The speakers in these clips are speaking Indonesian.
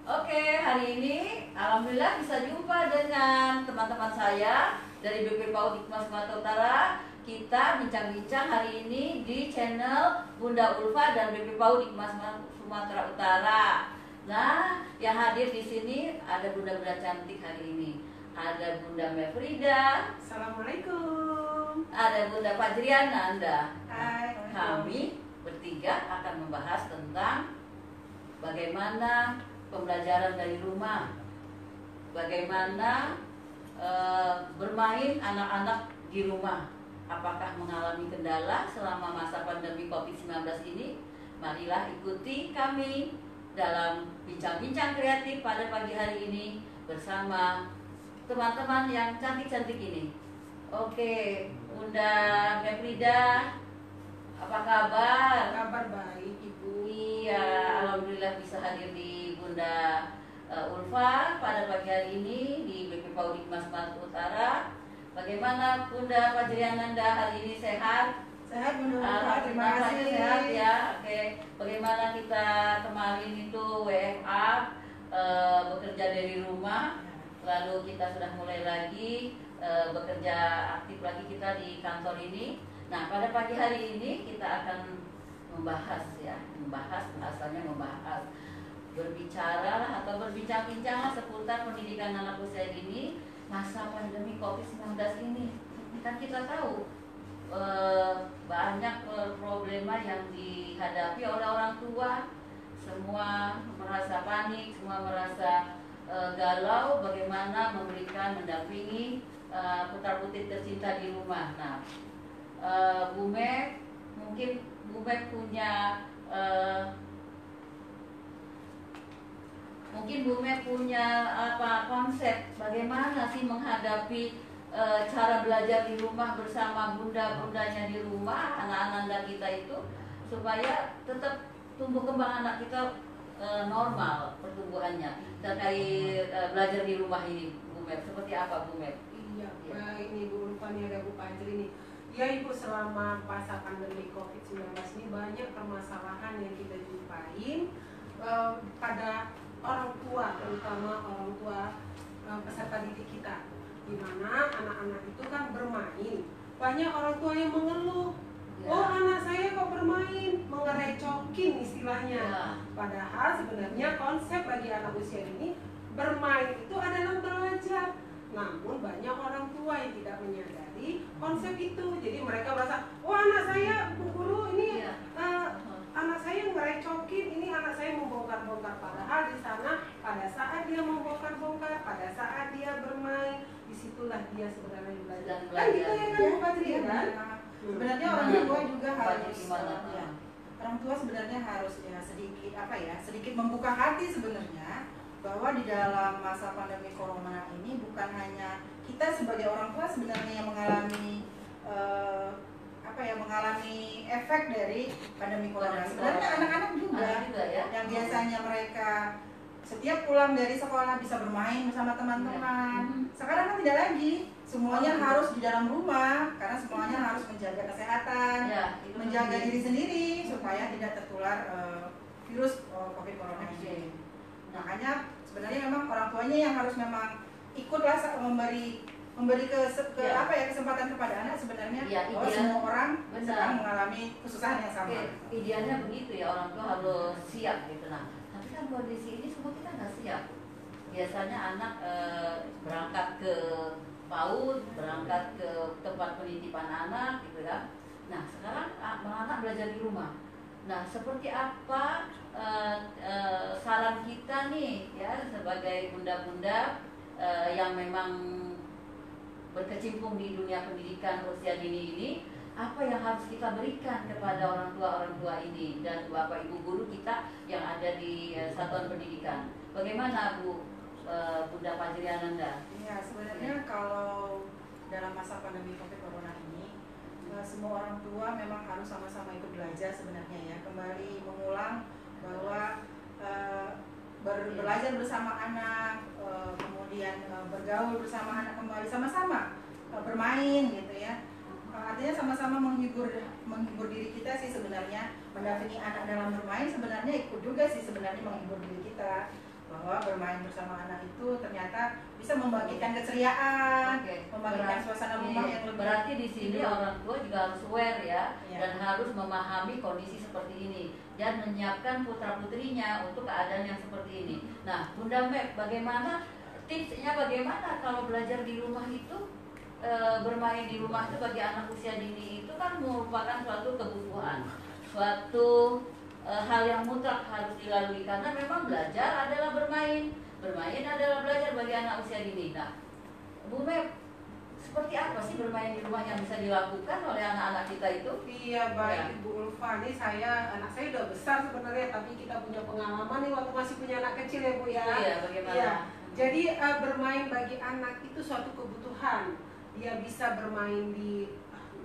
Oke, hari ini alhamdulillah bisa jumpa dengan teman-teman saya dari BP PAUD Hikmah Sumatera Utara. Kita bincang-bincang hari ini di channel Bunda Ulfa dan BP PAUD Hikmah Sumatera Utara. Nah, yang hadir di sini ada bunda-bunda cantik hari ini. Ada Bunda Mefrida. Assalamualaikum. Ada Bunda Fajriana Anda. Hai. Kami bertiga akan membahas tentang bagaimana pembelajaran dari rumah, bagaimana bermain anak-anak di rumah. Apakah mengalami kendala selama masa pandemi COVID-19 ini? Marilah ikuti kami dalam bincang-bincang kreatif pada pagi hari ini bersama teman-teman yang cantik-cantik ini. Oke, Bunda Mefrida, apa kabar? Kabar baik, Ibu. Iya, alhamdulillah bisa hadir di Bunda Ulfa pada pagi hari ini di BP PAUD Hikmah Sumatera Utara. Bagaimana Bunda Fajriananda hari ini, sehat? Sehat, Bunda Ulfa. Terima Alhamdulillah, kasih. sehat ya. Oke, bagaimana kita kemarin itu WFA, bekerja dari rumah, lalu kita sudah mulai lagi bekerja aktif lagi kita di kantor ini. Nah, pada pagi hari ini kita akan membahas bahasanya membahas, berbicara atau berbincang-bincang seputar pendidikan anak usia dini masa pandemi COVID-19 ini. Kan kita tahu banyak problema yang dihadapi oleh orang tua. Semua merasa panik, semua merasa galau bagaimana memberikan, mendampingi putra-putri tercinta di rumah. Nah, Bu Mep, mungkin Bu Mep punya konsep bagaimana sih menghadapi cara belajar di rumah bersama bunda-bundanya di rumah, anak-anak kita itu, supaya tetap tumbuh kembang anak kita normal pertumbuhannya terkait belajar di rumah ini, Bu Mep. Seperti apa, Bu Mep? Iya, baik nih Bu Ulfa, nih ada Bu Fajri nih. Ya Ibu, selama masa pandemi COVID-19 ini banyak permasalahan yang kita jumpain pada orang tua, terutama orang tua peserta didik kita, di mana anak-anak itu kan bermain. Banyak orang tua yang mengeluh, oh anak saya kok bermain, mengerecokin istilahnya. Padahal sebenarnya konsep bagi anak usia ini, bermain itu adalah belajar. Namun banyak orang tua yang tidak menyadari konsep itu. Jadi mereka merasa, oh anak saya, Bu Guru, ini anak saya ngerecokin, ini anak saya membongkar-bongkar. Padahal di sana pada saat dia membongkar-bongkar, pada saat dia bermain, disitulah dia sebenarnya belajar. Kan gitu ya kan Bu Fajri kan? Sebenarnya orang tua juga harus orang tua sebenarnya harus sedikit membuka hati sebenarnya, bahwa di dalam masa pandemi corona ini bukan hanya kita sebagai orang tua sebenarnya yang mengalami mengalami efek dari pandemi corona. Sebenarnya anak-anak juga yang biasanya mereka setiap pulang dari sekolah bisa bermain bersama teman-teman. Sekarang kan tidak lagi, semuanya harus di dalam rumah karena semuanya harus menjaga kesehatan, menjaga diri sendiri supaya tidak tertular virus COVID corona ini. Makanya sebenarnya memang orang tuanya yang harus memang ikutlah memberi kesempatan kepada anak sebenarnya, bahwa semua orang sedang mengalami kesusahan yang sama. Idealnya begitu ya, orang tua harus siap gitu. Nah, tapi kan kondisi ini semua kita nggak siap. Biasanya anak berangkat ke PAUD, berangkat ke tempat penitipan anak gitu kan. Nah, sekarang anak belajar di rumah. Nah, seperti apa saran kita nih ya sebagai bunda-bunda yang memang berkecimpung di dunia pendidikan usia dini ini, apa yang harus kita berikan kepada orang tua ini dan Bapak Ibu guru kita yang ada di satuan pendidikan? Bagaimana Bunda Fajriananda? Ya, sebenarnya kalau dalam masa pandemi COVID corona ini, semua orang tua memang harus sama-sama ikut belajar sebenarnya ya, kembali mengulang bahwa belajar bersama anak, kemudian bergaul bersama anak kembali, sama-sama bermain gitu ya. Artinya sama-sama menghibur diri kita sih sebenarnya, mendampingi anak dalam bermain sebenarnya ikut juga sih sebenarnya menghibur diri kita. bahwa bermain bersama anak itu ternyata bisa membangkitkan keceriaan, membangkitkan suasana rumah yang lebih. Berarti di sini orang tua juga harus aware ya, dan harus memahami kondisi seperti ini dan menyiapkan putra putrinya untuk keadaan yang seperti ini. Nah, Bunda Mep, bagaimana tipsnya, bagaimana kalau belajar di rumah itu, bermain di rumah itu bagi anak usia dini itu kan merupakan suatu kebutuhan, suatu hal yang mutlak harus dilalui, karena memang belajar adalah bermain adalah belajar bagi anak usia dini. Nah, Bu Mep, seperti apa sih bermain di rumah yang bisa dilakukan oleh anak-anak kita itu? Iya, baik Ibu Ulfa, nih anak saya udah besar sebenarnya, tapi kita punya pengalaman nih waktu masih punya anak kecil ya Bu ya. Iya, bagaimana? Iya. Jadi bermain bagi anak itu suatu kebutuhan. Dia bisa bermain di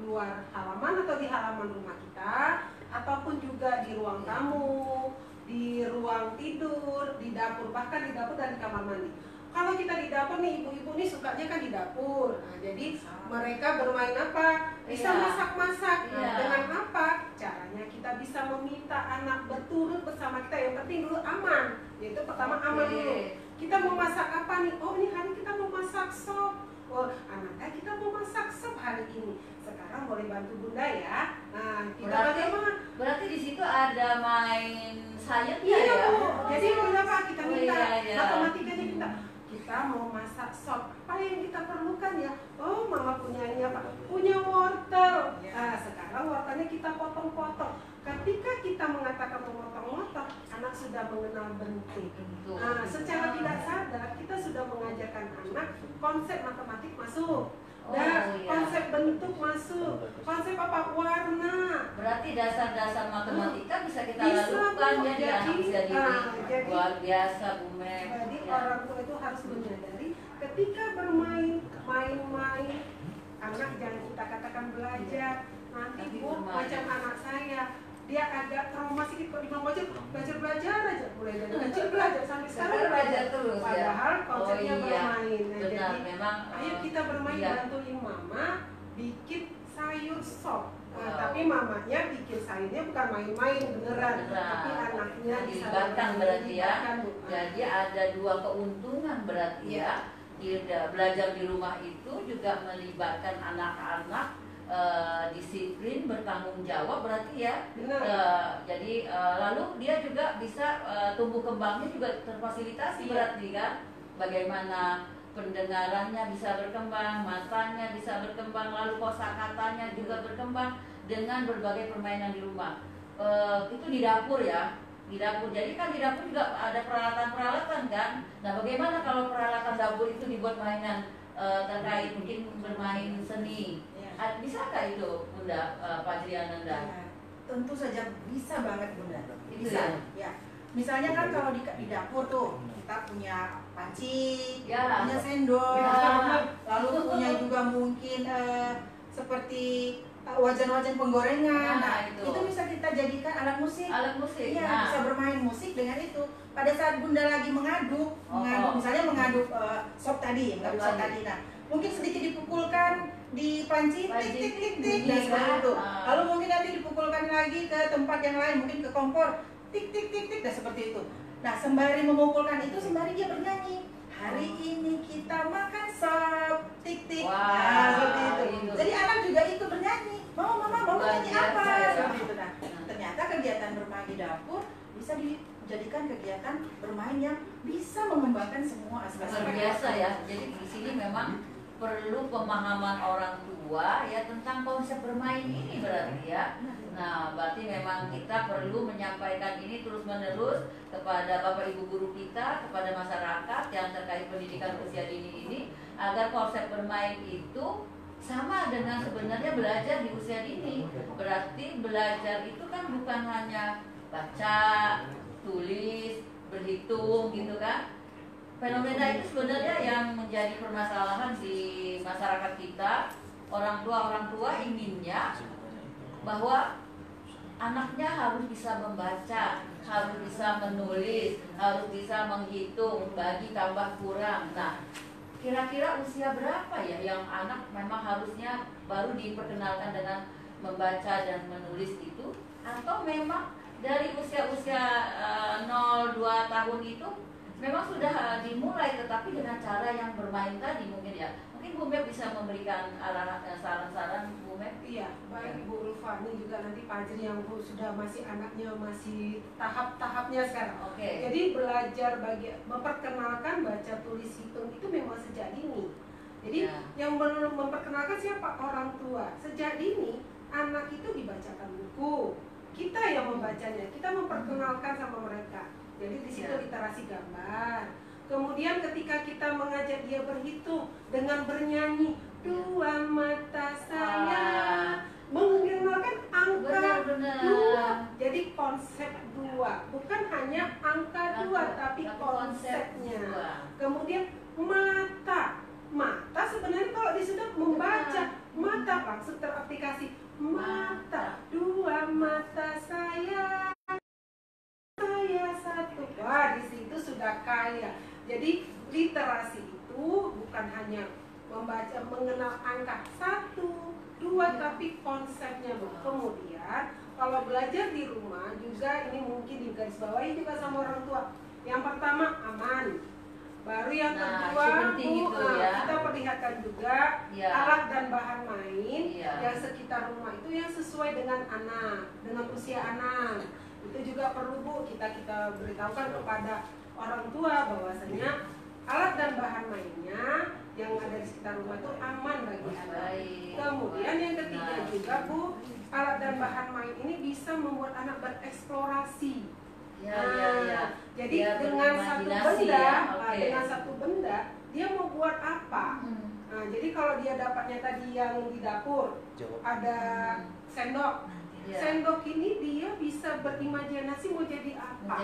luar halaman atau di halaman rumah kita, ataupun juga di ruang tamu, di ruang tidur, di dapur, bahkan di dapur dan di kamar mandi. Kalau kita di dapur nih, ibu-ibu nih sukanya kan di dapur. Nah, jadi mereka bermain apa? Bisa masak-masak. Dengan apa? Caranya kita bisa meminta anak berturut bersama kita. Yang penting dulu aman. Yaitu pertama aman dulu. Kita mau masak apa nih? Oh, ini hari kita mau masak sop. Oh, anaknya kita mau masak sop hari ini. Sekarang boleh bantu Bunda ya. Nah, kita bagaimana? Berarti di situ ada main science ya? Iya, Bu. Jadi kenapa kita minta matematikanya kita? Kita mau masak sop. Apa yang kita perlukan ya? Oh, Mama punya ini apa? Punya wortel. Nah, sekarang wortelnya kita potong-potong. Ketika kita mengatakan memotong-motong, anak sudah mengenal bentuk. Nah, secara tidak sadar kita sudah mengajarkan anak konsep matematik masuk. Dan konsep bentuk masuk, konsep apa? Warna. Berarti dasar-dasar matematika bisa kita lakukan ya di anak usia dini. Luar biasa Bu Mep. Jadi orang tua itu harus menyadari ketika bermain, main-main, anak jangan kita katakan belajar. Nanti Bu, macam anak saya, dia agak trauma sedikit kok di belajar aja, mulai dari kecil belajar sampai sekarang belajar terus. Padahal konsepnya bermain. Nah, benar, jadi memang ayo kita bermain, bantuin Mama bikin sayur sop. Nah, tapi mamanya bikin sayurnya bukan main-main beneran, tapi anaknya dilibatkan berarti ya. Jadi ada dua keuntungan berarti ya. Belajar di rumah itu juga melibatkan anak-anak, disiplin, bertanggung jawab berarti ya. Jadi lalu dia juga bisa tumbuh kembangnya juga terfasilitasi berarti kan. Bagaimana pendengarannya bisa berkembang, matanya bisa berkembang, lalu kosakatanya juga berkembang dengan berbagai permainan di rumah. Itu di dapur ya, di dapur. Jadi kan di dapur juga ada peralatan-peralatan kan. Nah, bagaimana kalau peralatan dapur itu dibuat mainan terkait mungkin bermain seni? Bisakah itu Bunda Fajriananda? Ya, tentu saja bisa banget Bunda. Bisa. Ya. Misalnya kan kalau di dapur tuh kita punya panci, punya sendok, lalu punya juga mungkin seperti wajan-wajan penggorengan. Nah, itu bisa kita jadikan alat musik. Alat musik. Iya, bisa bermain musik dengan itu. Pada saat Bunda lagi mengaduk, misalnya mengaduk sop tadi, Nah, mungkin sedikit dipukulkan di panci, tik tik tik tik, dan seperti itu. Lalu mungkin nanti dipukulkan lagi ke tempat yang lain, mungkin ke kompor, tik tik tik tik, dan seperti itu. Nah, sembari memukulkan itu, sembari dia bernyanyi. Hari ini kita makan sop, tik tik. Nah, seperti itu. Jadi anak juga ikut bernyanyi. Mama nyanyi apa? Seperti itu. Nah, ternyata kegiatan bermain di dapur bisa dijadikan kegiatan bermain yang bisa mengembangkan semua aspek. Luar biasa ya. Jadi di sini memang perlu pemahaman orang tua ya tentang konsep bermain ini berarti ya. Nah, berarti memang kita perlu menyampaikan ini terus-menerus kepada Bapak Ibu guru kita, kepada masyarakat yang terkait pendidikan usia dini ini, agar konsep bermain itu sama dengan sebenarnya belajar di usia dini. Berarti belajar itu kan bukan hanya baca, tulis, berhitung gitu kan. Fenomena itu sebenarnya yang menjadi permasalahan di masyarakat kita. Orang tua inginnya bahwa anaknya harus bisa membaca, harus bisa menulis, harus bisa menghitung, bagi tambah kurang. Nah, kira-kira usia berapa ya yang anak memang harusnya baru diperkenalkan dengan membaca dan menulis itu? Atau memang dari usia-usia 0-2 tahun itu memang sudah dimulai, tetapi dengan cara yang bermain tadi mungkin ya. Mungkin Bu Mep bisa memberikan saran-saran, Bu Mep. Iya, baik Ibu Ulfa, ini juga nanti Pak Ajri yang sudah masih anaknya masih tahap-tahapnya sekarang. Jadi belajar memperkenalkan baca tulis hitung itu memang sejak dini. Jadi yang memperkenalkan siapa? Orang tua. Sejak dini anak itu dibacakan buku, kita yang membacanya, kita memperkenalkan sama mereka. Jadi di situ literasi gambar. Kemudian ketika kita mengajak dia berhitung dengan bernyanyi, dua mata saya, mengenalkan angka dua. Jadi konsep dua, bukan hanya angka dua, tapi konsepnya. Kemudian mata sebenarnya kalau disudah membaca, mata langsung teraplikasi. Mata, dua mata saya satu. Wah, di situ sudah kaya. Jadi literasi itu bukan hanya membaca, mengenal angka 1, 2, tapi konsepnya. Kemudian kalau belajar di rumah juga, ini mungkin digarisbawahi juga sama orang tua. Yang pertama aman. Baru yang kedua, kita perlihatkan juga alat dan bahan main yang sekitar rumah itu yang sesuai dengan anak, dengan usia anak. Itu juga perlu Bu, kita beritahukan kepada orang tua bahwasanya alat dan bahan mainnya yang ada di sekitar rumah itu aman bagi anak. Kemudian yang ketiga juga Bu, alat dan bahan main ini bisa membuat anak bereksplorasi. Jadi dengan satu benda dia mau buat apa? Nah, jadi kalau dia dapatnya tadi yang di dapur ada sendok. Sendok ini dia bisa berimajinasi mau jadi apa.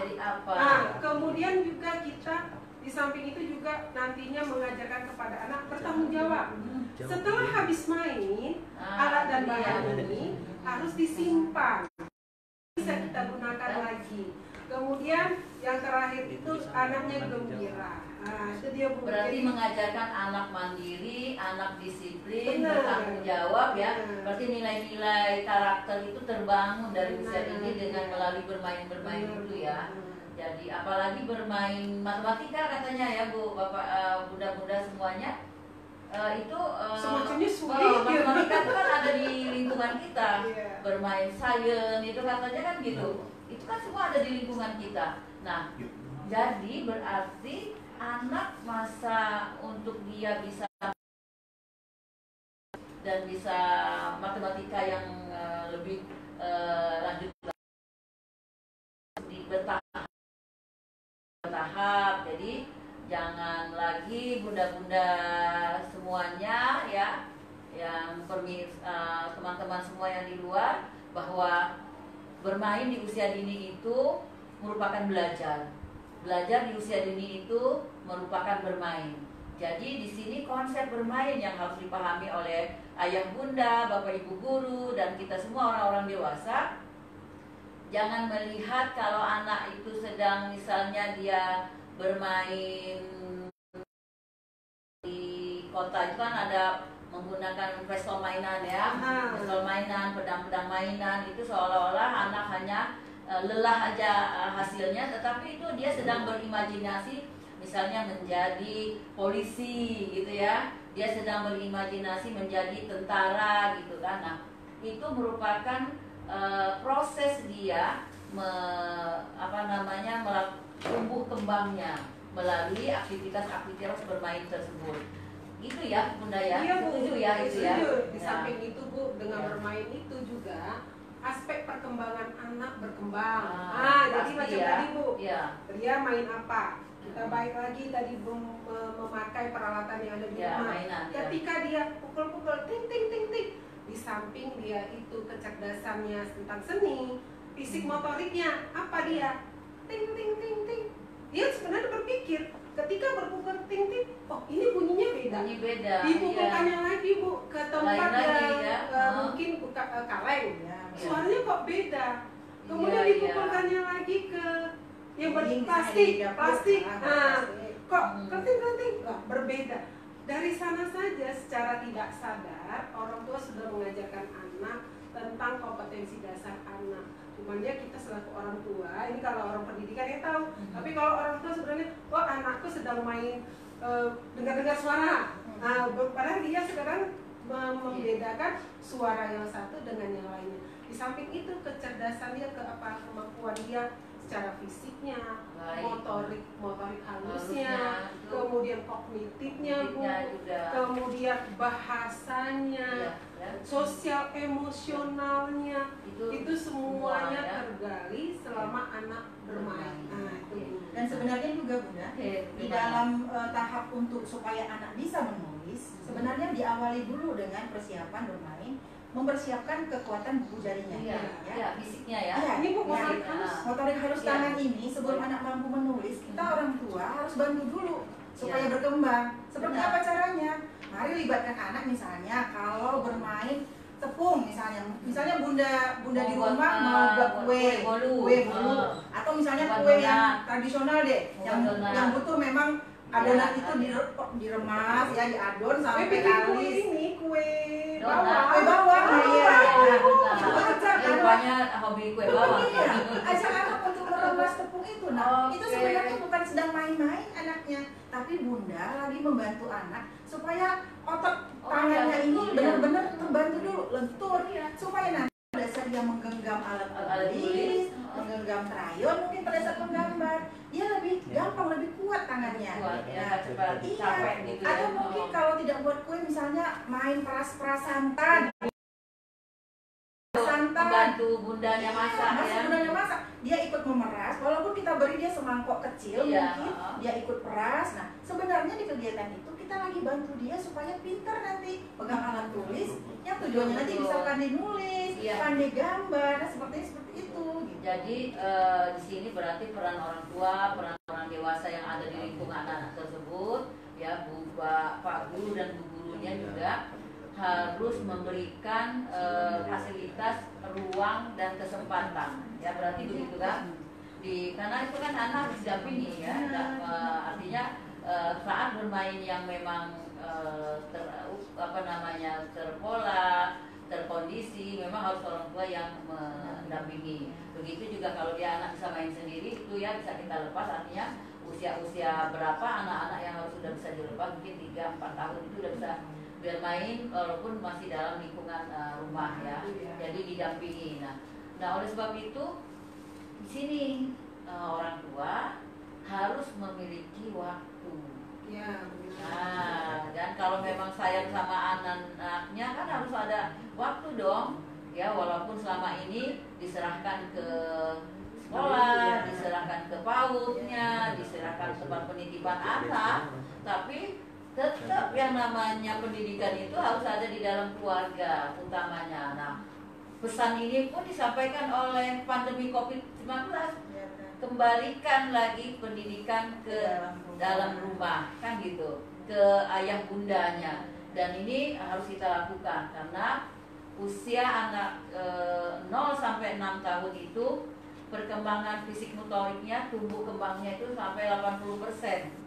Nah, kemudian juga kita di samping itu juga nantinya mengajarkan kepada anak bertanggung jawab. Setelah habis main, alat dan bahan ini harus disimpan, bisa kita gunakan lagi. Kemudian yang terakhir itu anaknya gembira. Nah, itu dia Bu. Berarti mengajarkan anak mandiri, anak disiplin, bertanggung jawab ya. Berarti nilai-nilai karakter itu terbangun dari usia dini dengan melalui bermain-bermain itu ya. Jadi apalagi bermain matematika katanya ya Bu, Bapak, Bunda-bunda semuanya. Itu semacamnya sulit. Matematika itu kan ada di lingkungan kita. Bermain sains itu katanya kan gitu. Itu kan semua ada di lingkungan kita. Nah, jadi berarti anak masa untuk dia bisa dan bisa matematika yang lebih lanjut bertahap. Jadi jangan lagi bunda-bunda semuanya ya, yang teman-teman semua yang di luar, bahwa bermain di usia dini itu merupakan belajar. Belajar di usia dini itu merupakan bermain. Jadi di sini konsep bermain yang harus dipahami oleh ayah bunda, bapak ibu guru, dan kita semua orang-orang dewasa. Jangan melihat kalau anak itu sedang misalnya dia bermain di kota itu kan ada menggunakan pistol mainan ya, pistol mainan, pedang-pedang mainan, itu seolah-olah anak hanya lelah aja hasilnya, tetapi itu dia sedang berimajinasi, misalnya menjadi polisi gitu ya, dia sedang berimajinasi menjadi tentara gitu kan. Nah, itu merupakan proses dia tumbuh kembangnya melalui aktivitas-aktivitas bermain tersebut. Itu ya Bunda ya, iya, Bu. Setuju ya itu ya. Di samping itu Bu, dengan bermain itu juga aspek perkembangan anak berkembang. Jadi macam tadi Bu, dia main apa? Kita balik lagi tadi memakai peralatan yang ada di rumah. Mainan, ketika dia pukul-pukul ting ting ting ting, di samping dia itu kecerdasannya tentang seni, fisik motoriknya, apa dia? Ting ting ting ting. Dia sebenarnya berpikir ketika berpukul ting ting, oh ini bunyinya beda. Dipukulkannya lagi Bu ke tempat yang mungkin kaleng, suaranya kok beda. Kemudian dipukulkannya lagi ke yang berplastik, kok keting-keting, berbeda. Dari sana saja secara tidak sadar orang tua sudah mengajarkan anak tentang kompetensi dasar anak. Cumannya kita selaku orang tua, ini kalau orang pendidikan ya tahu. Tapi kalau orang tua sebenarnya, oh anakku sedang main dengar-dengar suara. Nah, padahal dia sekarang membedakan suara yang satu dengan yang lainnya. Di samping itu kecerdasannya, kemampuan dia secara fisiknya, motorik halusnya, kemudian kognitifnya, kemudian bahasanya, sosial emosionalnya, itu semuanya tergali selama anak bermain. Dan sebenarnya juga Bunda, di dalam tahap untuk supaya anak bisa menulis, sebenarnya diawali dulu dengan persiapan bermain, mempersiapkan kekuatan buku jarinya, fisiknya ya. Ini motorik halus tangan ini sebelum anak mampu menulis, kita orang tua harus bantu dulu supaya berkembang. Seperti apa caranya? Mari libatkan anak misalnya kalau bermain tepung misalnya bunda di rumah mau buat kue bolu, atau misalnya kue yang tradisional deh, yang butuh memang adonan itu diremas ya, diadon sampai kalis. Kue bawang rupanya hobi kue bawang. Ajak anak untuk meremas tepung itu. Itu sebenarnya bukan sedang main-main anaknya, tapi bunda lagi membantu anak supaya otot tangannya ini benar-benar terbantu dulu, lentur, supaya nanti pada saat dia menggenggam alat tulis, menggenggam krayon, mungkin pada saat menggambar dia lebih gampang, lebih kuat tangannya. Atau mungkin kalau tidak buat kue, misalnya main peras-perasan, membantu bundanya masak bundanya masak, dia ikut memeras, walaupun kita beri dia semangkok kecil, mungkin dia ikut peras. Nah, sebenarnya di kegiatan itu kita lagi bantu dia supaya pintar nanti pegang alat tulis, yang tujuannya nanti bisa pandai nulis, pandai gambar, seperti itu. Jadi di sini berarti peran orang tua, peran orang dewasa yang ada di lingkungan anak tersebut, ya Pak Guru dan Bu Gurunya juga harus memberikan fasilitas, ruang dan kesempatan, ya berarti begitu kan? Karena itu kan anak harus didampingi ya, artinya saat bermain yang memang terpola, terkondisi, memang harus orang tua yang mendampingi. Begitu juga kalau dia anak bisa main sendiri, itu ya bisa kita lepas, artinya usia berapa anak-anak yang harus sudah bisa dilepas, mungkin 3-4 tahun itu sudah bisa bermain walaupun masih dalam lingkungan rumah ya, jadi didampingi. Nah oleh sebab itu di sini orang tua harus memiliki waktu. Dan kalau memang sayang sama anak-anaknya kan harus ada waktu dong, ya walaupun selama ini diserahkan ke sekolah, diserahkan ke PAUD-nya, diserahkan tempat penitipan anak, tapi tetap yang namanya pendidikan itu harus ada di dalam keluarga utamanya. Nah, pesan ini pun disampaikan oleh pandemi COVID-19. Kembalikan lagi pendidikan ke dalam rumah, kan gitu, ke ayah bundanya. Dan ini harus kita lakukan karena usia anak 0 sampai 6 tahun itu perkembangan fisik motoriknya, tumbuh kembangnya itu sampai 80%.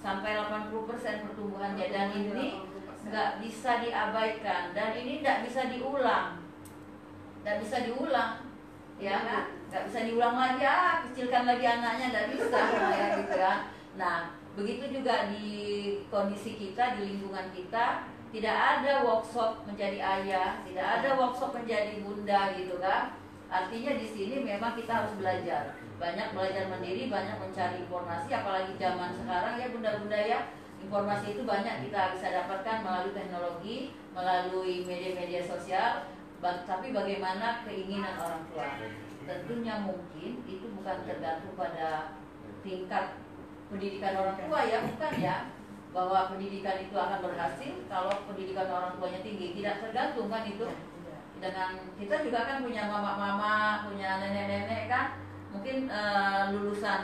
Sampai 80% pertumbuhannya, dan ini nggak bisa diabaikan, dan ini nggak bisa diulang, ya kan? Nggak bisa diulang lagi, kecilkan lagi anaknya, nggak bisa, ya gitu kan? Nah, begitu juga di kondisi kita, di lingkungan kita, tidak ada workshop menjadi ayah, tidak ada workshop menjadi bunda, gitu kan? Artinya di sini memang kita harus belajar. Banyak belajar mandiri, banyak mencari informasi, apalagi zaman sekarang ya bunda-bunda ya, informasi itu banyak kita bisa dapatkan melalui teknologi, melalui media-media sosial, tapi bagaimana keinginan orang tua. Tentunya mungkin itu bukan tergantung pada tingkat pendidikan orang tua ya, bukan ya, bahwa pendidikan itu akan berhasil kalau pendidikan orang tuanya tinggi, tidak tergantung kan itu. Dengan kita juga kan punya mama-mama, punya nenek-nenek kan, mungkin lulusan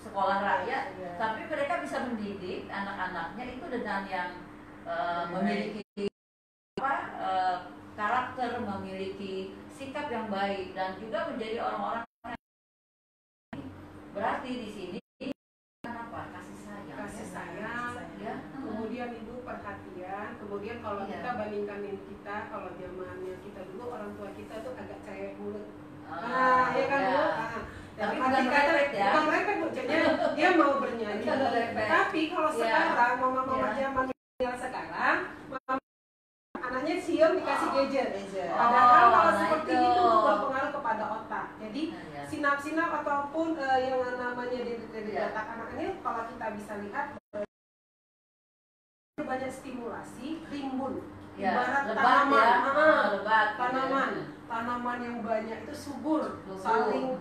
sekolah rakyat, tapi mereka bisa mendidik anak-anaknya itu dengan yang memiliki karakter, memiliki sikap yang baik, dan juga menjadi orang-orang yang berarti di sini apa? Kasih sayang, ya. Kemudian ibu perhatian, kemudian kalau kita bandingkanin kita, kalau zamannya kita dulu orang tua kita tuh agak cerewet mulut. Ya kan Bu. Tapi bukan merepet ya. Bukan merepet Bu, dia mau bernyanyi. Tapi kalau sekarang mama-mama zaman sekarang, anaknya siom dikasih gadget. Padahal kalau seperti itu berpengaruh kepada otak. Jadi sinap-sinap ataupun yang namanya di otak anak ini, kalau kita bisa lihat banyak stimulasi timbun. Ibarat tanaman yang banyak itu subur. saling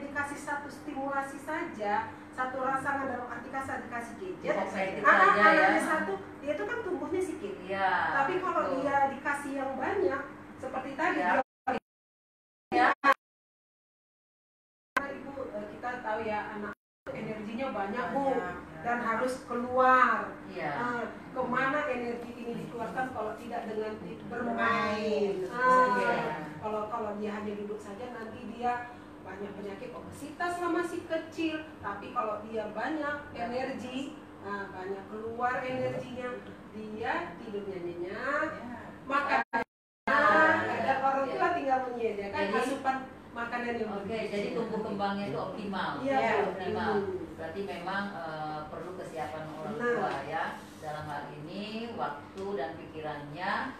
dikasih satu stimulasi saja, satu rangsangan dalam arti kasar dikasih gadget, anaknya satu, dia itu kan tumbuhnya sedikit. Tapi kalau dia dikasih yang banyak, seperti tadi Ibu, kita tahu ya, anak energinya banyak Bu, dan harus keluar. Kemana energi ini dikeluarkan kalau tidak dengan bermain? Kalau dia hanya duduk saja, nanti dia banyak penyakit obesitas selama masih kecil. Tapi kalau dia banyak energi, banyak keluar energinya, dia tidurnya nyenyak, makannya ada orang tua tinggal menyediakan asupan makanan yang jadi tumbuh kembangnya itu optimal. Optimal. Berarti memang perlu kesiapan orang tua ya. Dalam hal ini waktu dan pikirannya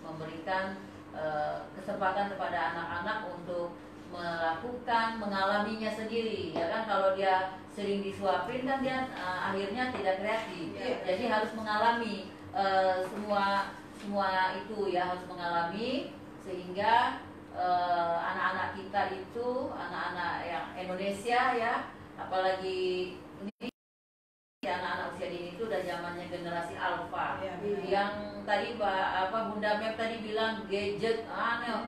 memberikan kesempatan kepada anak-anak untuk mengalaminya sendiri, ya kan. Kalau dia sering disuapin kan dia akhirnya tidak kreatif. Jadi harus mengalami semua itu ya, harus mengalami, sehingga anak-anak kita itu, anak-anak yang Indonesia ya, apalagi ini anak-anak usia dini itu udah zamannya generasi alfa. Yang tadi Bunda Mep tadi bilang gadget aneh,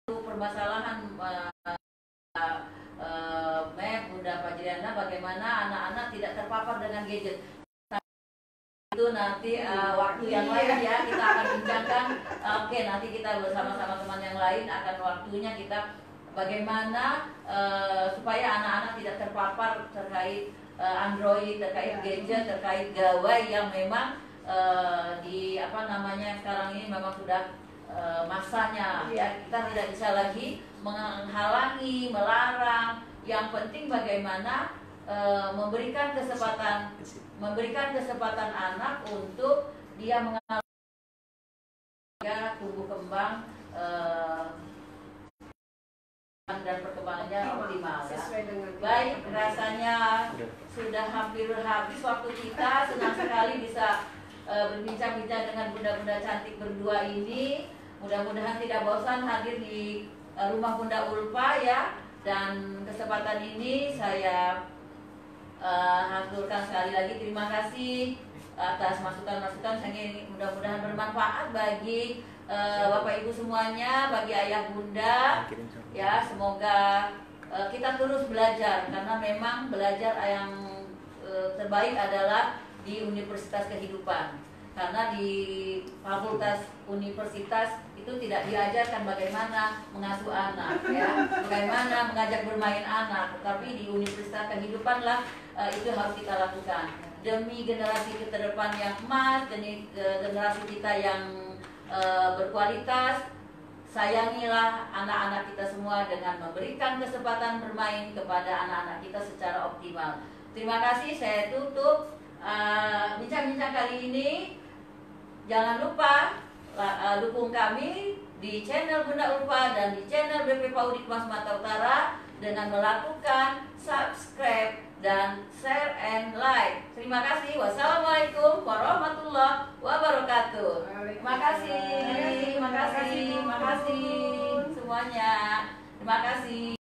permasalahan Mep, Bunda Fajriana, bagaimana anak-anak tidak terpapar dengan gadget. Itu nanti waktu yang lain ya kita akan bincangkan. Nanti kita bersama-sama teman yang lain akan waktunya kita bagaimana supaya anak-anak tidak terpapar terkait Android, terkait gadget, terkait gawai yang memang sekarang ini memang sudah masanya ya. Kita tidak bisa lagi menghalangi, melarang. Yang penting bagaimana memberikan kesempatan anak untuk dia mengalami tumbuh kembang dan perkembangannya optimal ya. Baik, rasanya sudah hampir habis waktu kita. Senang sekali bisa berbincang-bincang dengan bunda-bunda cantik berdua ini. Mudah-mudahan tidak bosan hadir di rumah Bunda Ulfa ya. Dan kesempatan ini saya haturkan sekali lagi terima kasih atas masukan-masukan. Mudah-mudahan bermanfaat bagi Bapak Ibu semuanya, bagi ayah bunda ya. Semoga kita terus belajar, karena memang belajar yang terbaik adalah di Universitas Kehidupan. Karena di fakultas universitas itu tidak diajarkan bagaimana mengasuh anak ya, bagaimana mengajak bermain anak, tapi di Universitas Kehidupan lah itu harus kita lakukan demi generasi ke depan yang emas, demi generasi kita yang berkualitas. Sayangilah anak-anak kita semua dengan memberikan kesempatan bermain kepada anak-anak kita secara optimal. Terima kasih, saya tutup bincang-bincang kali ini. Jangan lupa dukung kami di channel Bunda Ulfa dan di channel BP PAUD Hikmah Sumatera Utara dengan melakukan subscribe dan share and like. Terima kasih. Wassalamualaikum warahmatullahi wabarakatuh. Terima kasih semuanya. Terima kasih.